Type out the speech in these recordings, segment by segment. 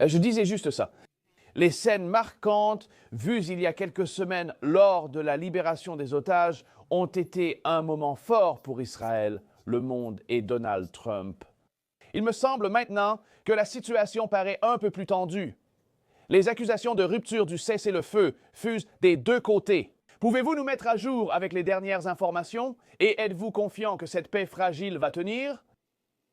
Je disais juste ça. Les scènes marquantes, vues il y a quelques semaines lors de la libération des otages, ont été un moment fort pour Israël, le monde et Donald Trump. Il me semble maintenant que la situation paraît un peu plus tendue. Les accusations de rupture du cessez-le-feu fusent des deux côtés. Pouvez-vous nous mettre à jour avec les dernières informations et êtes-vous confiant que cette paix fragile va tenir?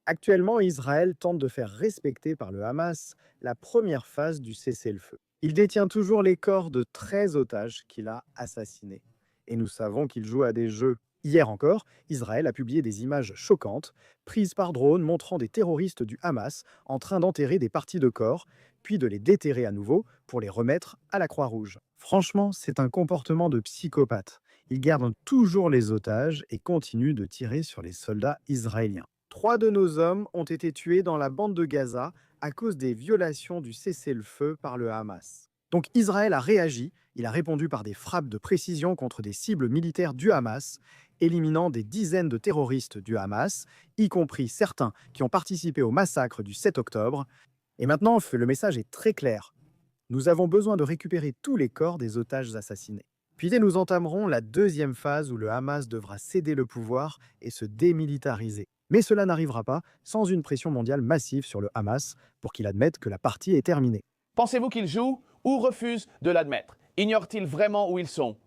Actuellement, Israël tente de faire respecter par le Hamas la première phase du cessez-le-feu. Il détient toujours les corps de 13 otages qu'il a assassinés. Et nous savons qu'il joue à des jeux. Hier encore, Israël a publié des images choquantes, prises par drone montrant des terroristes du Hamas en train d'enterrer des parties de corps, puis de les déterrer à nouveau pour les remettre à la Croix-Rouge. Franchement, c'est un comportement de psychopathe. Ils gardent toujours les otages et continuent de tirer sur les soldats israéliens. 3 de nos hommes ont été tués dans la bande de Gaza à cause des violations du cessez-le-feu par le Hamas. Donc Israël a réagi, il a répondu par des frappes de précision contre des cibles militaires du Hamas, éliminant des dizaines de terroristes du Hamas, y compris certains qui ont participé au massacre du 7 octobre. Et maintenant, le message est très clair. Nous avons besoin de récupérer tous les corps des otages assassinés. Puis nous entamerons la deuxième phase où le Hamas devra céder le pouvoir et se démilitariser. Mais cela n'arrivera pas sans une pression mondiale massive sur le Hamas pour qu'il admette que la partie est terminée. Pensez-vous qu'ils jouent ou refusent de l'admettre? Ignorent-ils vraiment où ils sont?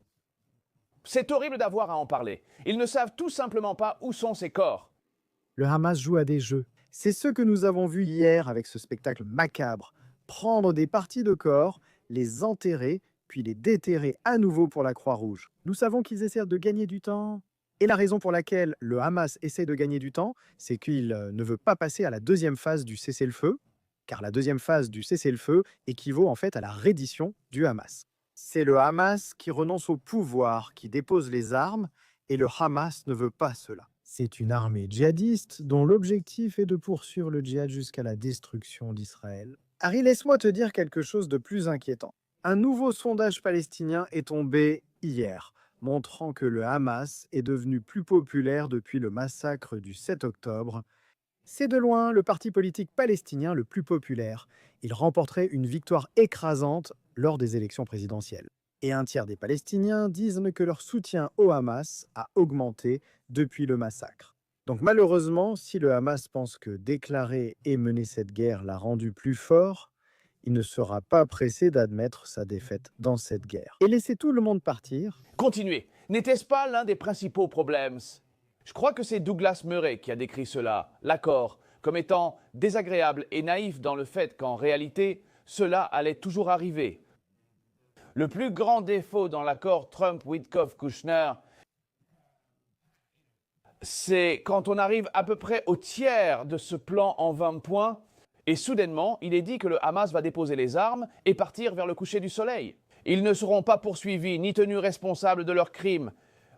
C'est horrible d'avoir à en parler. Ils ne savent tout simplement pas où sont ces corps. Le Hamas joue à des jeux. C'est ce que nous avons vu hier avec ce spectacle macabre. Prendre des parties de corps, les enterrer, puis les déterrer à nouveau pour la Croix-Rouge. Nous savons qu'ils essaient de gagner du temps. Et la raison pour laquelle le Hamas essaie de gagner du temps, c'est qu'il ne veut pas passer à la deuxième phase du cessez-le-feu, car la deuxième phase du cessez-le-feu équivaut en fait à la reddition du Hamas. C'est le Hamas qui renonce au pouvoir, qui dépose les armes, et le Hamas ne veut pas cela. C'est une armée djihadiste dont l'objectif est de poursuivre le djihad jusqu'à la destruction d'Israël. Harry, laisse-moi te dire quelque chose de plus inquiétant. Un nouveau sondage palestinien est tombé hier, montrant que le Hamas est devenu plus populaire depuis le massacre du 7 octobre. C'est de loin le parti politique palestinien le plus populaire. Il remporterait une victoire écrasante lors des élections présidentielles. Et un tiers des Palestiniens disent que leur soutien au Hamas a augmenté depuis le massacre. Donc malheureusement, si le Hamas pense que déclarer et mener cette guerre l'a rendu plus fort, il ne sera pas pressé d'admettre sa défaite dans cette guerre. Et laisser tout le monde partir. Continuez. N'était-ce pas l'un des principaux problèmes? Je crois que c'est Douglas Murray qui a décrit cela, l'accord, comme étant désagréable et naïf dans le fait qu'en réalité, cela allait toujours arriver. Le plus grand défaut dans l'accord Trump-Witkoff-Kushner, c'est quand on arrive à peu près au tiers de ce plan en 20 points, et soudainement, il est dit que le Hamas va déposer les armes et partir vers le coucher du soleil. Ils ne seront pas poursuivis ni tenus responsables de leurs crimes.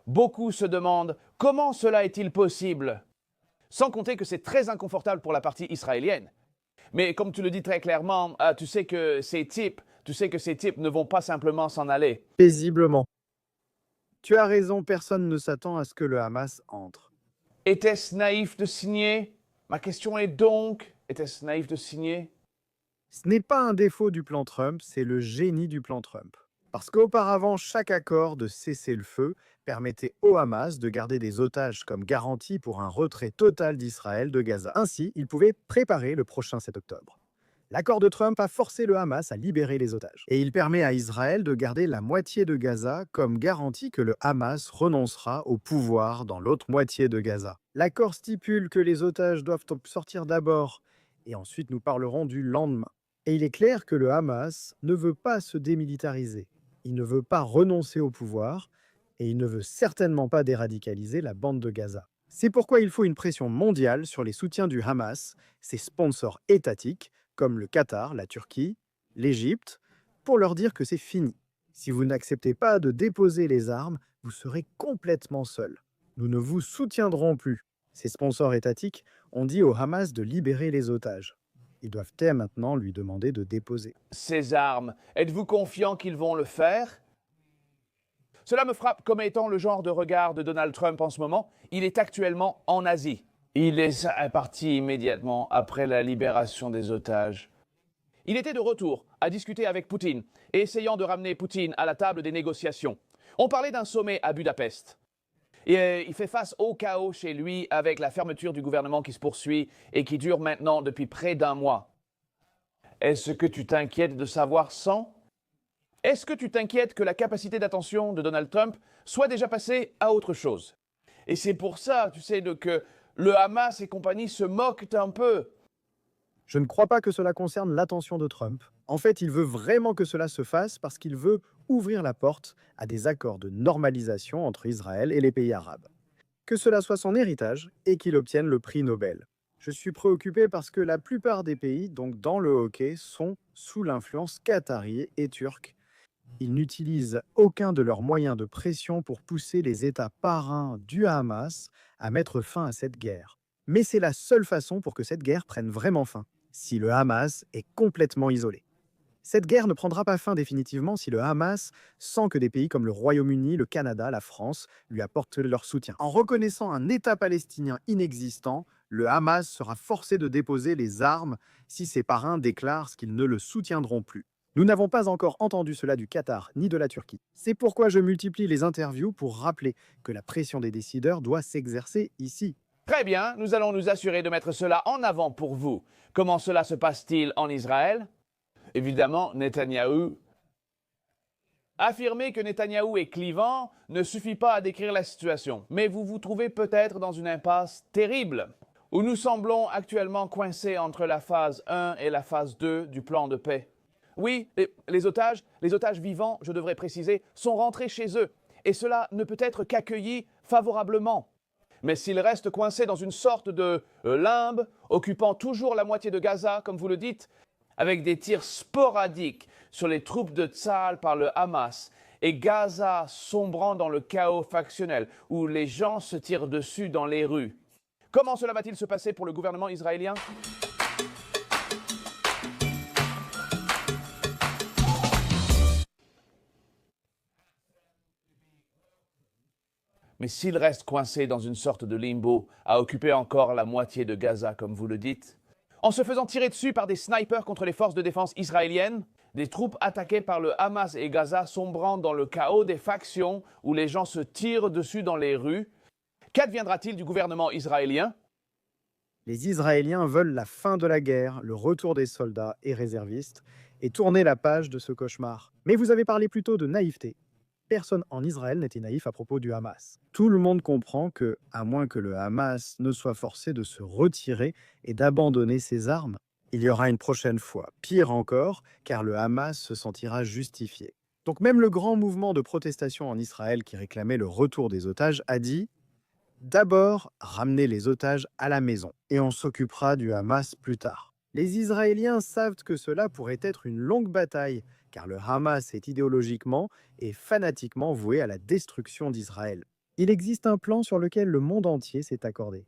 Beaucoup se demandent comment cela est-il possible? Sans compter que c'est très inconfortable pour la partie israélienne. Mais comme tu le dis très clairement, tu sais que ces types ne vont pas simplement s'en aller. Paisiblement. Tu as raison, personne ne s'attend à ce que le Hamas entre. Était-ce naïf de signer? Ma question est donc, était-ce naïf de signer? Ce n'est pas un défaut du plan Trump, c'est le génie du plan Trump. Parce qu'auparavant, chaque accord de cessez-le-feu permettait au Hamas de garder des otages comme garantie pour un retrait total d'Israël de Gaza. Ainsi, il pouvait préparer le prochain 7 octobre. L'accord de Trump a forcé le Hamas à libérer les otages. Et il permet à Israël de garder la moitié de Gaza comme garantie que le Hamas renoncera au pouvoir dans l'autre moitié de Gaza. L'accord stipule que les otages doivent sortir d'abord et ensuite nous parlerons du lendemain. Et il est clair que le Hamas ne veut pas se démilitariser. Il ne veut pas renoncer au pouvoir et il ne veut certainement pas déradicaliser la bande de Gaza. C'est pourquoi il faut une pression mondiale sur les soutiens du Hamas, ses sponsors étatiques, comme le Qatar, la Turquie, l'Égypte, pour leur dire que c'est fini. Si vous n'acceptez pas de déposer les armes, vous serez complètement seul. Nous ne vous soutiendrons plus. Ces sponsors étatiques ont dit au Hamas de libérer les otages. Ils doivent dès maintenant lui demander de déposer. Ces armes, êtes-vous confiant qu'ils vont le faire? Cela me frappe comme étant le genre de regard de Donald Trump en ce moment. Il est actuellement en Asie. Il est parti immédiatement après la libération des otages. Il était de retour à discuter avec Poutine et essayant de ramener Poutine à la table des négociations. On parlait d'un sommet à Budapest. Et il fait face au chaos chez lui avec la fermeture du gouvernement qui se poursuit et qui dure maintenant depuis près d'un mois. Est-ce que tu t'inquiètes de savoir sans? Est-ce que tu t'inquiètes que la capacité d'attention de Donald Trump soit déjà passée à autre chose? Et c'est pour ça, tu sais, que le Hamas et compagnie se moquent un peu. Je ne crois pas que cela concerne l'attention de Trump. En fait, il veut vraiment que cela se fasse parce qu'il veut ouvrir la porte à des accords de normalisation entre Israël et les pays arabes. Que cela soit son héritage et qu'il obtienne le prix Nobel. Je suis préoccupé parce que la plupart des pays, donc dans le hockey, sont sous l'influence qatari et turque. Ils n'utilisent aucun de leurs moyens de pression pour pousser les États parrains du Hamas à mettre fin à cette guerre. Mais c'est la seule façon pour que cette guerre prenne vraiment fin, si le Hamas est complètement isolé. Cette guerre ne prendra pas fin définitivement si le Hamas sent que des pays comme le Royaume-Uni, le Canada, la France lui apportent leur soutien. En reconnaissant un État palestinien inexistant, le Hamas sera forcé de déposer les armes si ses parrains déclarent qu'ils ne le soutiendront plus. Nous n'avons pas encore entendu cela du Qatar ni de la Turquie. C'est pourquoi je multiplie les interviews pour rappeler que la pression des décideurs doit s'exercer ici. Très bien, nous allons nous assurer de mettre cela en avant pour vous. Comment cela se passe-t-il en Israël? Évidemment, Netanyahou. Affirmer que Netanyahou est clivant ne suffit pas à décrire la situation, mais vous vous trouvez peut-être dans une impasse terrible, où nous semblons actuellement coincés entre la phase 1 et la phase 2 du plan de paix. Oui, les otages vivants, je devrais préciser, sont rentrés chez eux, et cela ne peut être qu'accueilli favorablement. Mais s'ils restent coincés dans une sorte de limbe, occupant toujours la moitié de Gaza, comme vous le dites, avec des tirs sporadiques sur les troupes de Tsahal par le Hamas, et Gaza sombrant dans le chaos factionnel, où les gens se tirent dessus dans les rues, comment cela va-t-il se passer pour le gouvernement israélien? Mais s'il reste coincé dans une sorte de limbo, à occuper encore la moitié de Gaza, comme vous le dites, en se faisant tirer dessus par des snipers contre les forces de défense israéliennes, des troupes attaquées par le Hamas et Gaza sombrant dans le chaos des factions où les gens se tirent dessus dans les rues, qu'adviendra-t-il du gouvernement israélien? Les Israéliens veulent la fin de la guerre, le retour des soldats et réservistes, et tourner la page de ce cauchemar. Mais vous avez parlé plutôt de naïveté. Personne en Israël n'était naïf à propos du Hamas. Tout le monde comprend que, à moins que le Hamas ne soit forcé de se retirer et d'abandonner ses armes, il y aura une prochaine fois, pire encore, car le Hamas se sentira justifié. Donc même le grand mouvement de protestation en Israël qui réclamait le retour des otages a dit « D'abord, ramenez les otages à la maison, et on s'occupera du Hamas plus tard ». Les Israéliens savent que cela pourrait être une longue bataille, car le Hamas est idéologiquement et fanatiquement voué à la destruction d'Israël. Il existe un plan sur lequel le monde entier s'est accordé.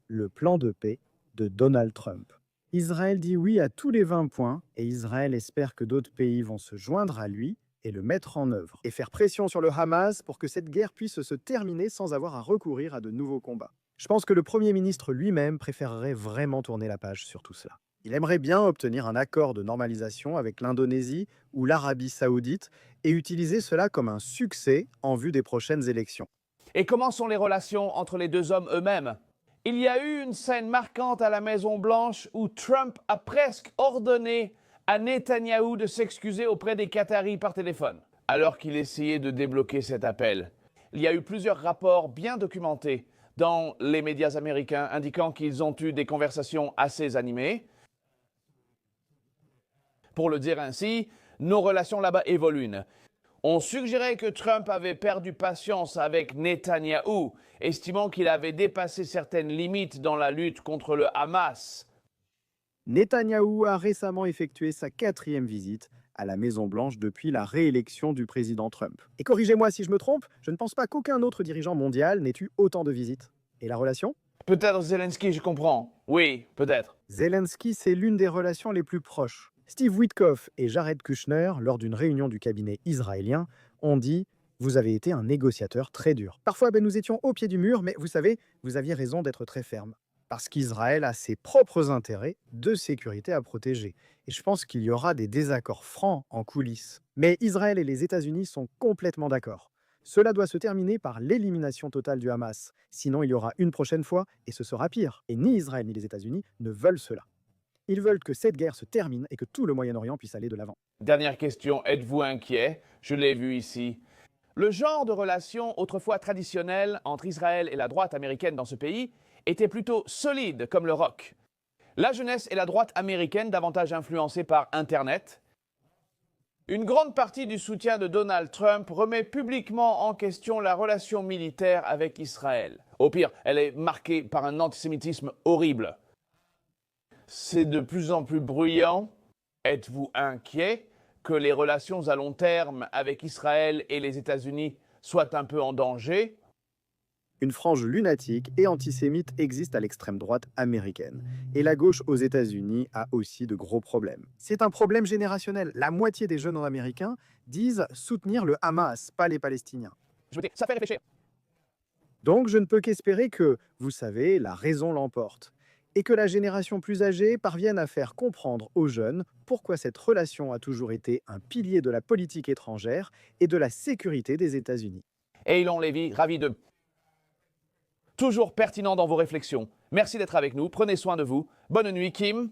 Le plan de paix de Donald Trump. Israël dit oui à tous les 20 points et Israël espère que d'autres pays vont se joindre à lui et le mettre en œuvre et faire pression sur le Hamas pour que cette guerre puisse se terminer sans avoir à recourir à de nouveaux combats. Je pense que le Premier ministre lui-même préférerait vraiment tourner la page sur tout cela. Il aimerait bien obtenir un accord de normalisation avec l'Indonésie ou l'Arabie saoudite et utiliser cela comme un succès en vue des prochaines élections. Et comment sont les relations entre les deux hommes eux-mêmes? Il y a eu une scène marquante à la Maison-Blanche où Trump a presque ordonné à Netanyahou de s'excuser auprès des Qataris par téléphone, alors qu'il essayait de débloquer cet appel. Il y a eu plusieurs rapports bien documentés dans les médias américains indiquant qu'ils ont eu des conversations assez animées. Pour le dire ainsi, nos relations là-bas évoluent. On suggérait que Trump avait perdu patience avec Netanyahou, estimant qu'il avait dépassé certaines limites dans la lutte contre le Hamas. Netanyahou a récemment effectué sa 4e visite à la Maison-Blanche depuis la réélection du président Trump. Et corrigez-moi si je me trompe, je ne pense pas qu'aucun autre dirigeant mondial n'ait eu autant de visites. Et la relation? Peut-être Zelensky, je comprends. Oui, peut-être. Zelensky, c'est l'une des relations les plus proches. Steve Witkoff et Jared Kushner, lors d'une réunion du cabinet israélien, ont dit « Vous avez été un négociateur très dur. Parfois, nous étions au pied du mur, mais vous savez, vous aviez raison d'être très ferme. Parce qu'Israël a ses propres intérêts de sécurité à protéger. Et Et je pense qu'il y aura des désaccords francs en coulisses. Mais Israël et les États-Unis sont complètement d'accord. Cela doit se terminer par l'élimination totale du Hamas. Sinon, il y aura une prochaine fois et ce sera pire. Et ni Israël ni les États-Unis ne veulent cela. Ils veulent que cette guerre se termine et que tout le Moyen-Orient puisse aller de l'avant. Dernière question, êtes-vous inquiet? Je l'ai vu ici. Le genre de relation autrefois traditionnelle entre Israël et la droite américaine dans ce pays était plutôt solide comme le rock. La jeunesse et la droite américaine davantage influencées par Internet. Une grande partie du soutien de Donald Trump remet publiquement en question la relation militaire avec Israël. Au pire, elle est marquée par un antisémitisme horrible. C'est de plus en plus bruyant. Êtes-vous inquiet que les relations à long terme avec Israël et les États-Unis soient un peu en danger? Une frange lunatique et antisémite existe à l'extrême droite américaine. Et la gauche aux États-Unis a aussi de gros problèmes. C'est un problème générationnel. La moitié des jeunes américains disent soutenir le Hamas, pas les Palestiniens. Ça fait réfléchir. Donc je ne peux qu'espérer que, vous savez, la raison l'emporte. Et que la génération plus âgée parvienne à faire comprendre aux jeunes pourquoi cette relation a toujours été un pilier de la politique étrangère et de la sécurité des États-Unis. Eylon Lévy, ravi de... Toujours pertinent dans vos réflexions. Merci d'être avec nous, prenez soin de vous. Bonne nuit Kim.